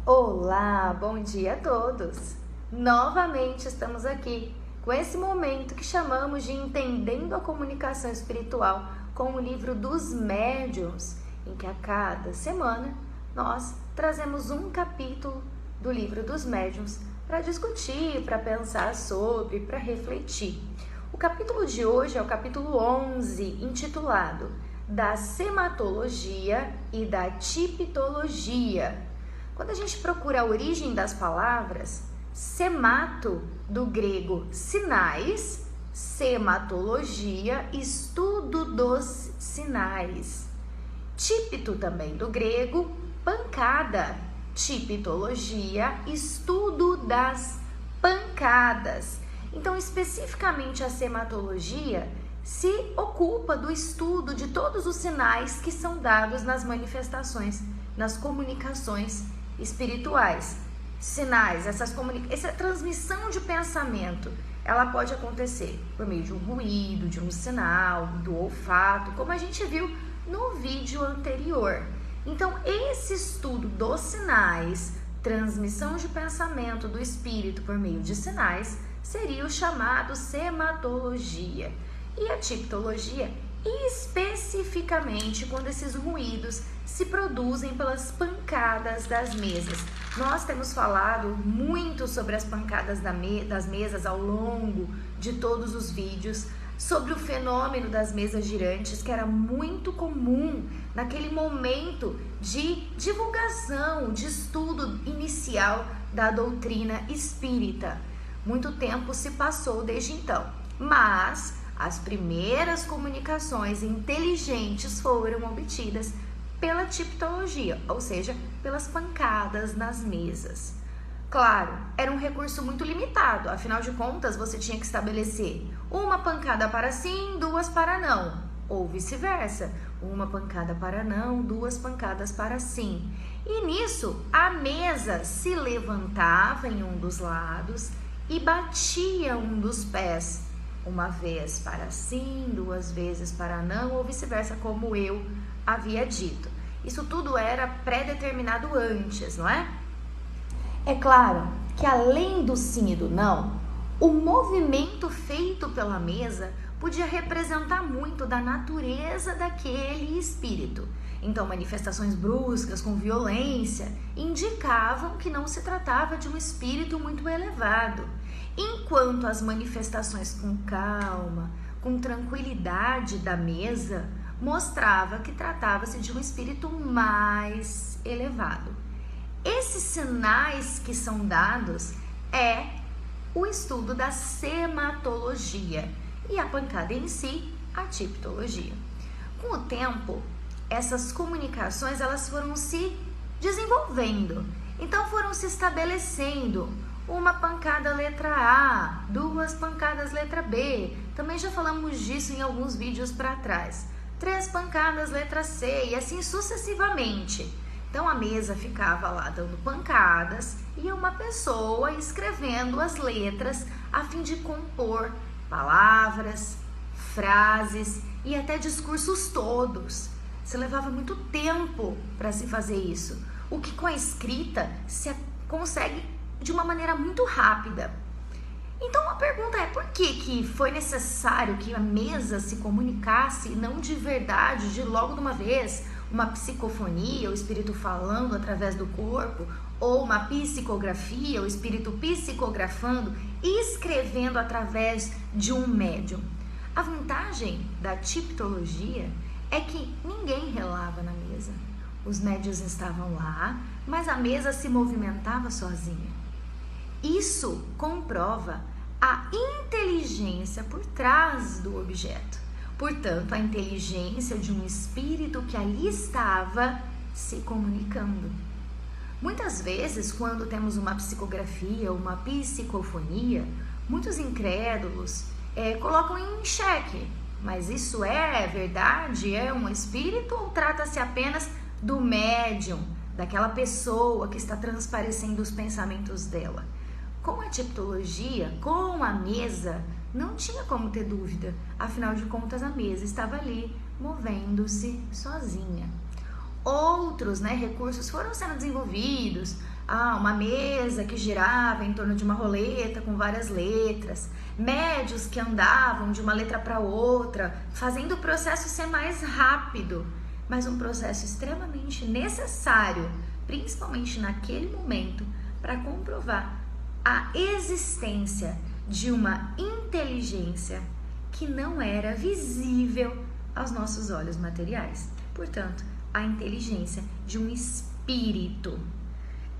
Olá, bom dia a todos! Novamente estamos aqui com esse momento que chamamos de Entendendo a Comunicação Espiritual com o livro dos Médiuns, em que a cada semana nós trazemos um capítulo do livro dos Médiuns para discutir, para pensar sobre, para refletir. O capítulo de hoje é o capítulo 11, intitulado Da Sematologia e da Tipitologia. Quando a gente procura a origem das palavras, semato, do grego sinais, sematologia, estudo dos sinais. Típito também do grego, pancada, tipitologia, estudo das pancadas. Então, especificamente a sematologia se ocupa do estudo de todos os sinais que são dados nas manifestações, nas comunicações espirituais. Sinais, essa transmissão de pensamento, ela pode acontecer por meio de um ruído, de um sinal, do olfato, como a gente viu no vídeo anterior. Então, esse estudo dos sinais, transmissão de pensamento do espírito por meio de sinais, seria o chamado sematologia. E a tipitologia, especificamente quando esses ruídos se produzem pelas pancadas das mesas. Nós temos falado muito sobre as pancadas das mesas ao longo de todos os vídeos, sobre o fenômeno das mesas girantes, que era muito comum naquele momento de divulgação, de estudo inicial da doutrina espírita. Muito tempo se passou desde então, mas as primeiras comunicações inteligentes foram obtidas pela tipitologia, ou seja, pelas pancadas nas mesas. Claro, era um recurso muito limitado, afinal de contas você tinha que estabelecer uma pancada para sim, duas para não, ou vice-versa, uma pancada para não, duas pancadas para sim. E nisso, a mesa se levantava em um dos lados e batia um dos pés, uma vez para sim, duas vezes para não, ou vice-versa, como eu havia dito. Isso tudo era pré-determinado antes, não é? É claro que além do sim e do não, o movimento feito pela mesa podia representar muito da natureza daquele espírito. Então, manifestações bruscas, com violência, indicavam que não se tratava de um espírito muito elevado, enquanto as manifestações com calma, com tranquilidade da mesa, mostrava que tratava-se de um espírito mais elevado. Esses sinais que são dados é o estudo da sematologia e a pancada em si, a tipitologia. Com o tempo, essas comunicações elas foram se desenvolvendo, então foram se estabelecendo uma pancada letra A, duas pancadas letra B, também já falamos disso em alguns vídeos para trás, 3 pancadas letra C e assim sucessivamente. Então a mesa ficava lá dando pancadas e uma pessoa escrevendo as letras a fim de compor palavras, frases e até discursos todos. Se levava muito tempo para se fazer isso, o que com a escrita se consegue de uma maneira muito rápida. Então a pergunta é, por que foi necessário que a mesa se comunicasse, não de verdade, de logo de uma vez, uma psicofonia, o espírito falando através do corpo, ou uma psicografia, o espírito psicografando e escrevendo através de um médium? A vantagem da tipitologia é que ninguém relava na mesa. Os médiuns estavam lá, mas a mesa se movimentava sozinha. Isso comprova a inteligência por trás do objeto. Portanto, a inteligência de um espírito que ali estava se comunicando. Muitas vezes, quando temos uma psicografia ou uma psicofonia, muitos incrédulos colocam em xeque. Mas isso é verdade? É um espírito ou trata-se apenas do médium, daquela pessoa que está transparecendo os pensamentos dela? Com a tipitologia, com a mesa, não tinha como ter dúvida. Afinal de contas, a mesa estava ali, movendo-se sozinha. Outros recursos foram sendo desenvolvidos, uma mesa que girava em torno de uma roleta com várias letras, médios que andavam de uma letra para outra, fazendo o processo ser mais rápido, mas um processo extremamente necessário, principalmente naquele momento, para comprovar a existência de uma inteligência que não era visível aos nossos olhos materiais. Portanto, a inteligência de um espírito.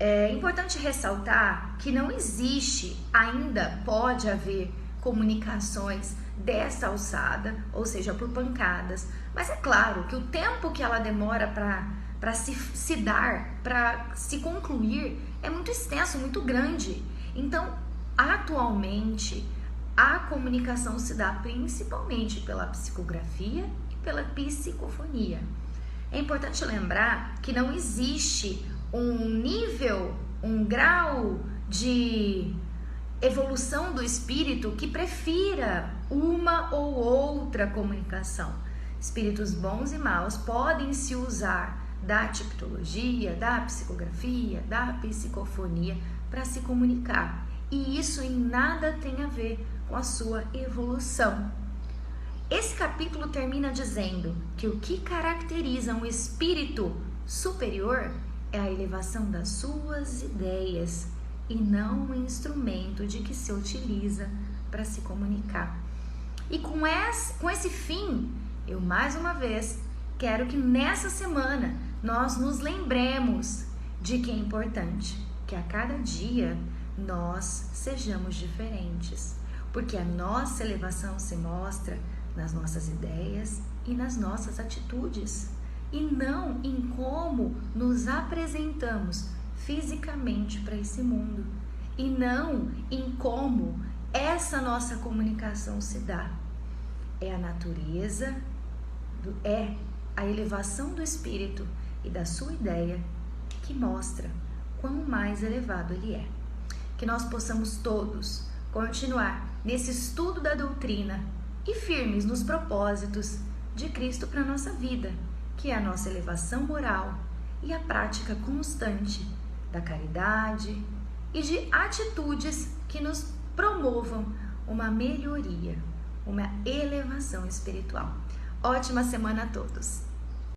É importante ressaltar que não existe, ainda pode haver comunicações dessa alçada, ou seja, por pancadas, mas é claro que o tempo que ela demora para se dar, para se concluir, é muito extenso, muito grande. Então, atualmente, a comunicação se dá principalmente pela psicografia e pela psicofonia. É importante lembrar que não existe um nível, um grau de evolução do espírito que prefira uma ou outra comunicação. Espíritos bons e maus podem se usar da tipologia, da psicografia, da psicofonia para se comunicar. E isso em nada tem a ver com a sua evolução. Esse capítulo termina dizendo que o que caracteriza um espírito superior é a elevação das suas ideias e não o instrumento de que se utiliza para se comunicar. E com esse fim, eu mais uma vez quero que nessa semana nós nos lembremos de que é importante que a cada dia nós sejamos diferentes, porque a nossa elevação se mostra nas nossas ideias e nas nossas atitudes, e não em como nos apresentamos fisicamente para esse mundo, e não em como essa nossa comunicação se dá. É a natureza, é a elevação do espírito e da sua ideia que mostra quão mais elevado ele é. Que nós possamos todos continuar nesse estudo da doutrina e firmes nos propósitos de Cristo para a nossa vida, que é a nossa elevação moral e a prática constante da caridade e de atitudes que nos promovam uma melhoria, uma elevação espiritual. Ótima semana a todos!